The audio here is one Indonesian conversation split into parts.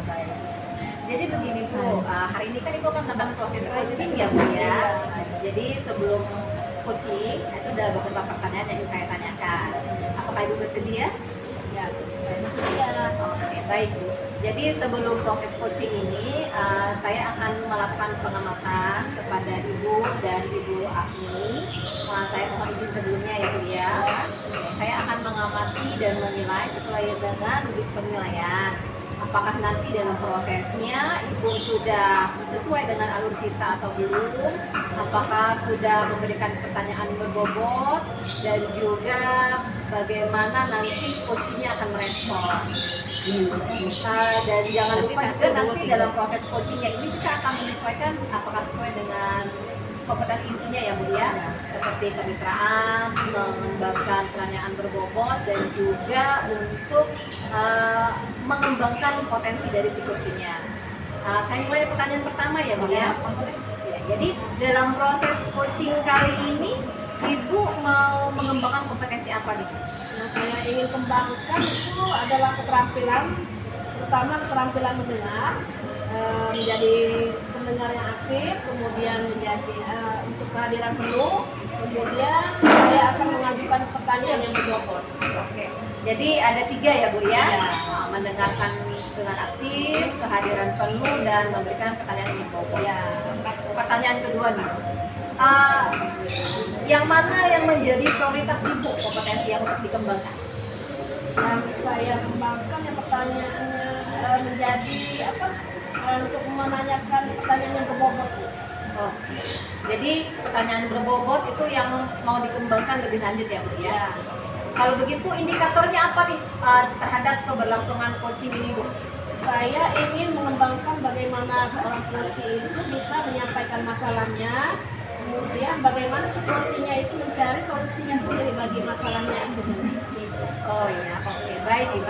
baik. Jadi begini Bu, hari ini kan Ibu akan melakukan proses coaching ya Bu ya. Jadi sebelum coaching itu ada beberapa pertanyaan yang saya tanyakan. Apakah Ibu bersedia? Ya, saya bersedia. Oke, baik Bu. Jadi sebelum proses coaching ini, saya akan melakukan pengamatan kepada Ibu dan Ibu Agni. Saya mohon izin sebelumnya ya Bu ya. Saya akan mengamati dan menilai sesuai dengan penilaian. Apakah nanti dalam prosesnya Ibu sudah sesuai dengan alur kita atau belum? Apakah sudah memberikan pertanyaan berbobot dan juga bagaimana nanti coachingnya akan merespon. Dan jangan lupa juga nanti dalam proses coachingnya ini kita akan menyesuaikan apakah sesuai dengan kompetensi intinya ya Bu ya, seperti kemitraan, mengembangkan pertanyaan berbobot dan juga untuk mengembangkan potensi dari si coachingnya. Saya mulai pertanyaan pertama ya Bu ya. Jadi dalam proses coaching kali ini Ibu mau mengembangkan kompetensi apa nih? Yang saya ingin kembangkan itu adalah keterampilan, terutama keterampilan mendengar, menjadi pendengar yang aktif, kemudian menjadi untuk kehadiran penuh, kemudian saya akan mengajukan pertanyaan yang berbobot. Oke. Jadi ada 3 ya Bu ya? Mendengarkan dengan aktif, kehadiran penuh, dan memberikan pertanyaan yang berbobot. Ya. Pertanyaan kedua nih, yang mana yang menjadi prioritas Ibu kompetensi yang untuk dikembangkan? Yang saya kembangkan yang pertanyaannya menjadi apa? Untuk menanyakan pertanyaan yang berbobot. Oh, jadi pertanyaan berbobot itu yang mau dikembangkan lebih lanjut ya Bu ya? Ya. Kalau begitu indikatornya apa nih terhadap keberlangsungan coaching ini Bu? Saya ingin mengembangkan bagaimana seorang coach itu bisa menyampaikan masalahnya, kemudian bagaimana si coachnya itu mencari solusinya sendiri bagi masalahnya itu. Oh iya, oke, baik Ibu.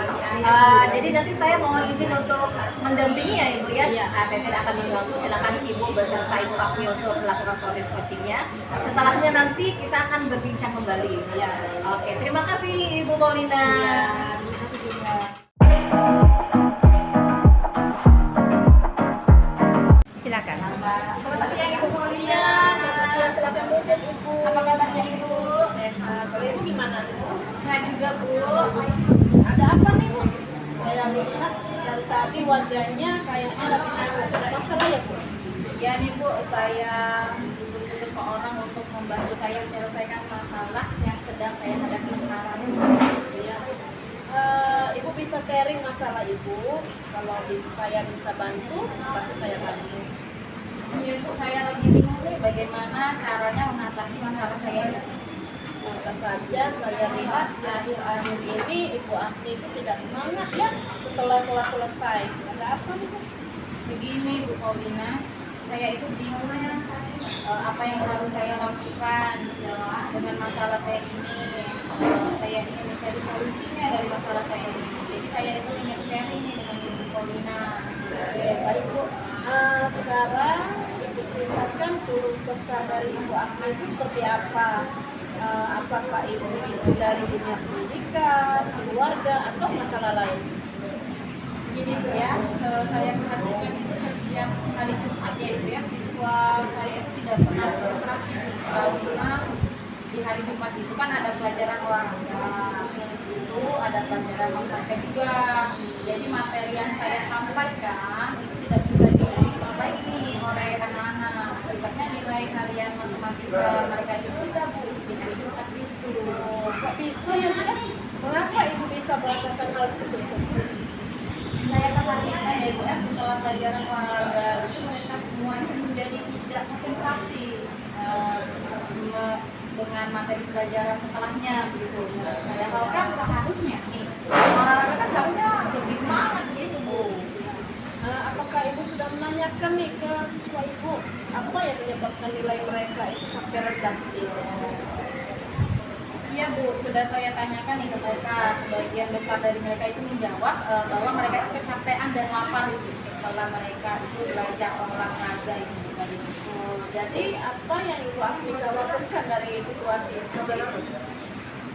Jadi nanti saya mohon izin untuk mendampingi ya Ibu ya. Iya. Saya tidak akan mengganggu, silakan Ibu beserta Ibu Agni untuk melakukan proses coachingnya. Setelahnya nanti kita akan berbincang kembali. Ya. Oke, terima kasih Ibu Paulina. Ya, terima kasih juga. Silakan. Selamat siang Ibu Paulina. Selamat siang, silakan duduk Ibu. Apa kabarnya Ibu? Sehat. Kalau Ibu gimana? Sehat juga Bu. Ada apa nih Bu? Saya lihat dari tadi wajahnya kayaknya lagi ada masalah ya Bu? Ya nih Bu, saya butuh seseorang untuk membantu saya menyelesaikan masalah yang sedang saya hadapi sekarang. Iya. Ibu bisa sharing masalah Ibu. Kalau saya bisa bantu, pasti saya bantu. Ini Bu, saya lagi bingung nih bagaimana caranya mengatasi masalah saya ini. Maka saja saya lihat akhir-akhir ini Ibu Agni itu tidak semangat ya setelah kelas selesai. Ada apa nih Bu? Begini Bu Paulina, saya itu bingung apa yang harus saya lakukan dengan masalah saya ini. Saya ingin mencari solusinya dari masalah saya ini. Jadi saya itu ingin sharing nih dengan Ibu Paulina. Oke, baik Bu. Sekarang Ibu ceritakan keluh kesah dari Ibu Agni itu seperti apa? Apakah Ibu itu dari dunia pendidikan, keluarga, atau masalah lain? Jadi Bu ya, saya perhatikan itu setiap hari Jumat ya Ibu ya, siswa saya itu tidak pernah konsentrasi karena di hari Jumat itu kan ada pelajaran olahraga, itu ada pelajaran matematika juga. Jadi materi yang saya sampaikan itu tidak bisa diterima baik nih oleh anak-anak. Akibatnya nilai harian matematika mereka itu tidak Bu di hari Jumat itu. Kok bisa ya Bu? Mengapa Ibu bisa merasakan hal seperti itu? Saya perhatikan ya Bu ya, setelah pelajaran olahraga itu mereka semua itu menjadi tidak konsentrasi dengan materi pelajaran setelahnya begitu. Padahal kan seharusnya nih olahraga kan harusnya lebih semangat gitu Bu. Apakah Ibu sudah menanyakan nih ke siswa Ibu apa yang menyebabkan nilai mereka itu sampai rendah gitu? Iya Bu, sudah saya tanyakan nih ke mereka. Sebagian besar dari mereka itu menjawab bahwa mereka itu kecapean dan lapar gitu setelah mereka itu belajar olahraga itu dari itu. Jadi apa yang Ibu Agni khawatirkan dari situasi seperti itu?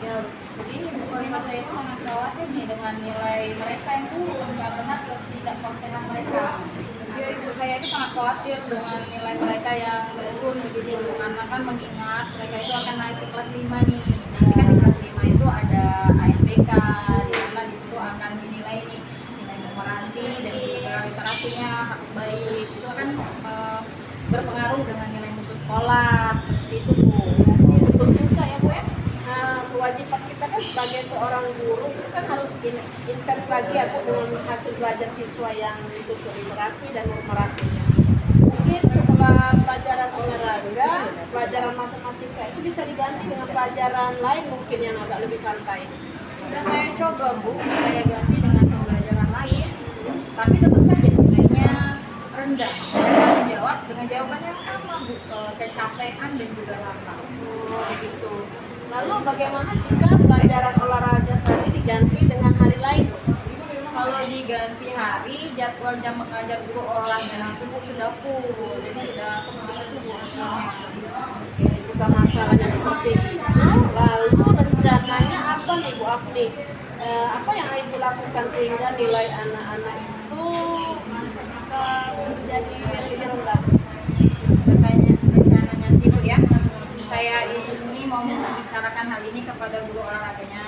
Ya, Jadi ibu kelima saya itu sangat khawatir nih dengan nilai mereka yang turun karena ketidakkonsenan mereka. Dia ibu saya itu sangat khawatir dengan nilai mereka yang turun begitu karena kan mengingat mereka itu akan naik ke kelas 5 nih. Jadi kan di kelas 5 itu ada ASPK di mana di situ akan dinilai nih nilai numerasi dan juga literasinya harus baik. Itu akan berpengaruh dengan nilai mutu sekolah seperti itu Bu. Ya sih, betul juga ya Bu ya. Nah, kewajiban kita kan sebagai seorang guru itu kan harus intens lagi ya Bu dengan hasil belajar siswa yang itu literasi dan numerasinya. Mungkin setelah pelajaran olahraga, pelajaran matematika itu bisa diganti dengan pelajaran lain mungkin yang agak lebih santai. Sudah saya coba Bu, saya ganti dengan pembelajaran lain, tapi tetap saja nilainya rendah. Mereka menjawab dengan jawaban yang sama Bu, kecapean dan juga lapar. Oh, begitu. Lalu bagaimana jika pelajaran olahraga tadi diganti dengan hari lain? Kalau diganti hari, jadwal jam mengajar guru olahraga itu Bu sudah full, jadi sudah seperti itu Bu hasilnya. Oke, jika masalahnya seperti itu, lalu rencananya apa nih Bu Afni? Apa yang Ibu lakukan sehingga nilai anak-anak itu bisa menjadi lebih rendah? Rencananya sih Bu ya, saya ini mau membicarakan hal ini kepada guru olahraganya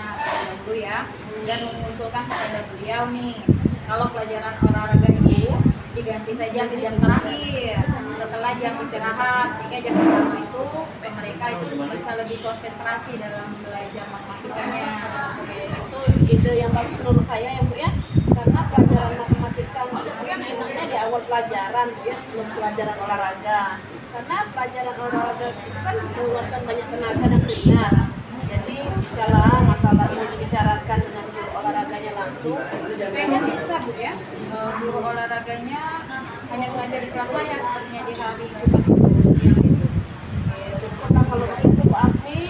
dulu ya, dan mengusulkan kepada beliau nih, kalau pelajaran olahraga itu diganti saja di jam terakhir setelah jam istirahat, sehingga jam pertama itu mereka itu bisa lebih konsentrasi dalam belajar matematikanya. Oke, itu ide yang bagus menurut saya ya Bu ya, karena pelajaran matematika itu kan enaknya di awal pelajaran Bu ya, sebelum pelajaran olahraga. Karena pelajaran olahraga itu kan mengeluarkan banyak tenaga dan keringat. Jadi bisalah masalah ini dibicarakan dengan guru olahraganya langsung. Kayaknya bisa Bu ya, guru olahraganya hanya mengajar di kelas saya sepertinya di hari Jumat siang itu. Oke, syukurlah kalau begitu Bu Afni.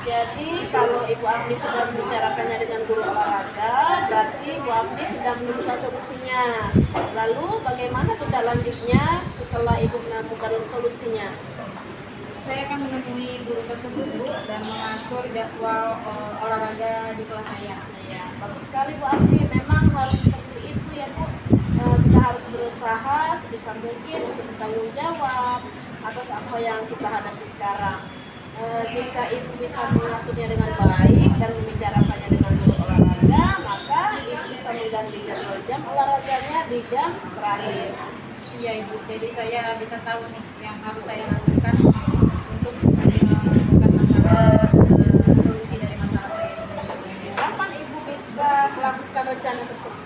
Jadi kalau Ibu Afni sudah membicarakannya dengan guru olahraga, berarti Bu Afni sudah menemukan solusinya. Lalu bagaimana tindak lanjutnya setelah Ibu menemukan solusinya? Saya akan menemui guru tersebut Bu dan mengatur jadwal olahraga di kelas saya. Ya, bagus sekali Bu Afni. Memang harus seperti itu ya Bu. Kita harus berusaha sebisa mungkin untuk bertanggung jawab atas apa yang kita hadapi sekarang. Jika Ibu bisa mengaturnya dengan baik dan membicarakannya dengan guru olahraga, maka Ibu bisa mengganti jam olahraganya di jam terakhir. Iya Ibu, jadi saya bisa tahu nih yang harus saya lakukan untuk menemukan masalah, solusi dari masalah saya ini. Kapan Ibu bisa melakukan rencana tersebut?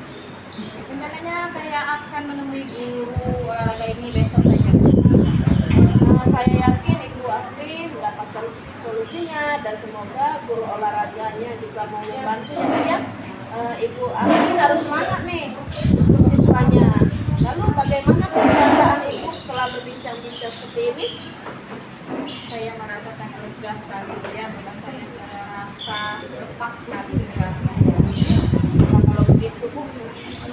Rencananya saya akan menemui guru olahraga ini besok saja. Saya yakin Ibu Afni mendapatkan solusinya dan semoga guru olahraganya juga mau membantu ya. Ibu Afni harus semangat nih untuk siswanya. Lalu bagaimana sih perasaan Ibu setelah berbincang-bincang seperti ini? Saya merasa sangat lega sekali ya, bahkan saya merasa lepas sekali. Nah, kalau begitu Bu,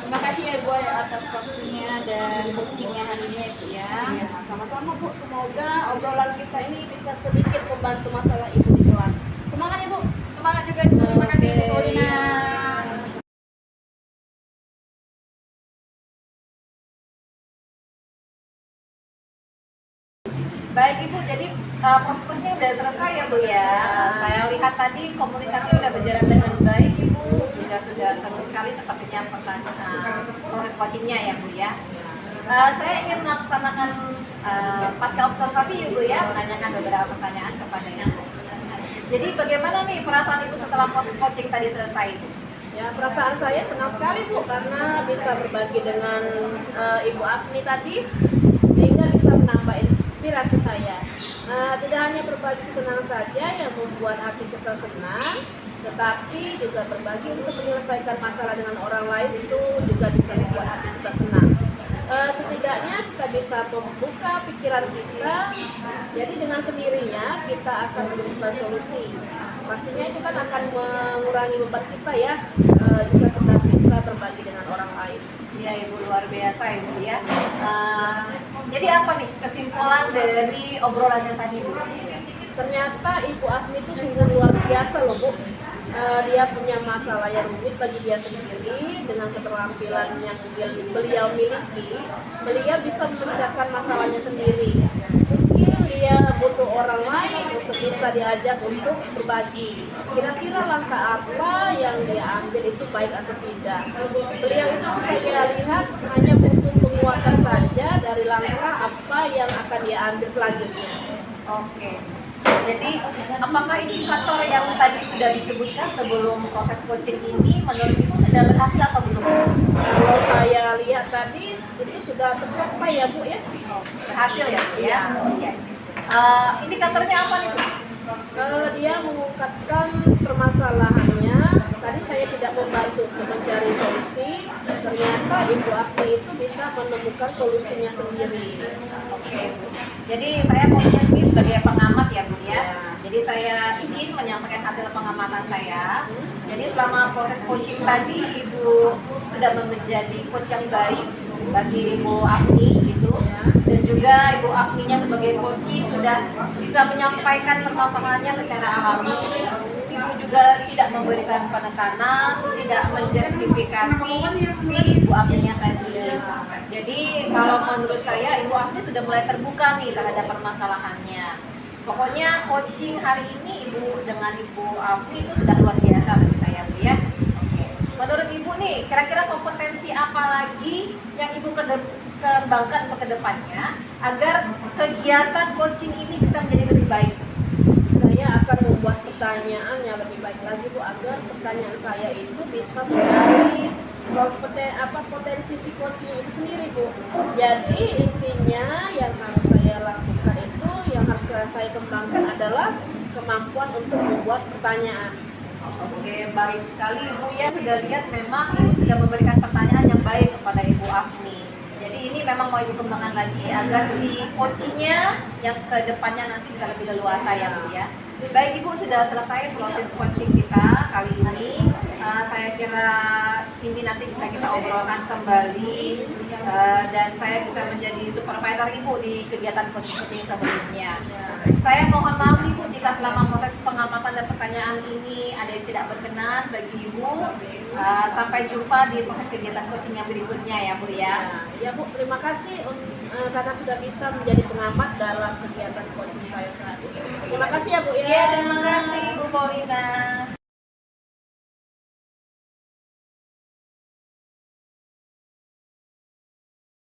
Terima kasih ya Bu atas waktunya dan coachingnya hari ini ya Bu ya. ya, sama-sama Bu. Semoga obrolan kita ini bisa sedikit membantu masalah Ibu di kelas. Semangat Ibu. Semangat juga Ibu. Terima kasih Ibu Paulina. Baik Ibu, jadi prospeknya udah selesai ya Bu ya. Saya lihat tadi komunikasi udah berjalan dengan baik Ibu, juga sudah seru sekali sepertinya pertanyaan proses coachingnya ya Bu ya. Saya ingin melaksanakan pasca observasi Ibu ya, menanyakan beberapa pertanyaan kepada Ibu. Jadi bagaimana nih perasaan Ibu setelah proses coaching tadi selesai Ibu? Ya, perasaan saya senang sekali Bu karena bisa berbagi dengan Ibu Afni tadi sehingga bisa menambah inspirasi saya. Tidak hanya berbagi kesenangan saja yang membuat hati kita senang, tetapi juga berbagi untuk menyelesaikan masalah dengan orang lain itu juga bisa membuat hati kita senang. Setidaknya kita bisa membuka pikiran kita, jadi dengan sendirinya kita akan menemukan solusi. Pastinya itu kan akan mengurangi beban kita ya, jika kita bisa berbagi dengan orang lain. Iya Ibu, luar biasa Ibu ya. Jadi apa nih kesimpulan dari obrolannya tadi Bu? Ternyata Ibu Afni itu sungguh luar biasa loh Bu. dia punya masalah yang rumit bagi dia sendiri. Dengan keterampilan yang beliau miliki, beliau bisa memecahkan masalahnya sendiri. Mungkin dia butuh orang lain untuk bisa diajak untuk berbagi. Kira-kira langkah apa yang dia ambil itu baik atau tidak. Beliau itu saya lihat hanya butuh penguatan saja dari langkah apa yang akan dia ambil selanjutnya. Oke. Jadi apakah indikator yang tadi sudah disebutkan sebelum proses coaching ini menurut Ibu sudah berhasil atau belum? Kalau saya lihat tadi itu sudah tercapai ya Bu ya. Berhasil ya Bu ya? Iya. Indikatornya apa nih Bu? Dia mengungkapkan permasalahannya. Tadi saya tidak membantu untuk mencari solusi. Ternyata Ibu Afni itu bisa menemukan solusinya sendiri. Oke. Jadi saya posisinya sendiri sebagai pengamat ya Bu ya. Jadi saya izin menyampaikan hasil pengamatan saya. Jadi selama proses coaching tadi Ibu sudah menjadi coach yang baik bagi Ibu Afni gitu. Dan juga Ibu Afninya sebagai coach sudah bisa menyampaikan permasalahannya secara alami. Ibu juga tidak memberikan penekanan, tidak menjustifikasi si Ibu Afninya tadi. Jadi kalau menurut saya Ibu Afni sudah mulai terbuka nih terhadap permasalahannya. Pokoknya coaching hari ini Ibu dengan Ibu Afni itu sudah luar biasa bagi saya Bu ya. Menurut Ibu nih, kira-kira kompetensi apa lagi yang Ibu kembangkan untuk kedepannya agar kegiatan coaching ini bisa menjadi lebih baik? Saya akan membuat pertanyaan yang lebih baik lagi Bu, agar pertanyaan saya itu bisa mencari potensi si coaching itu sendiri Bu. Jadi intinya yang harus saya lakukan itu, yang harus saya kembangkan adalah kemampuan untuk membuat pertanyaan. Oke, baik sekali Ibu ya. Sudah lihat memang Ibu sudah memberikan pertanyaan yang baik kepada Ibu Afni. Jadi ini memang mau Ibu kembangkan lagi agar si coachingnya yang kedepannya nanti bisa lebih leluasa ya Bu ya. Baik Ibu, sudah selesai proses coaching kita kali ini. Saya kira ini nanti bisa kita obrolkan kembali dan saya bisa menjadi supervisor Ibu di kegiatan coaching sebelumnya. Saya mohon maaf Ibu jika selama proses pengamatan dan pertanyaan ini ada yang tidak berkenan bagi Ibu. Sampai jumpa di proses kegiatan coaching yang berikutnya ya Bu ya. Ya Bu, terima kasih karena sudah bisa menjadi pengamat dalam kegiatan coaching saya saat ini. Terima kasih ya Bu ya. Iya, terima kasih Bu Paulina.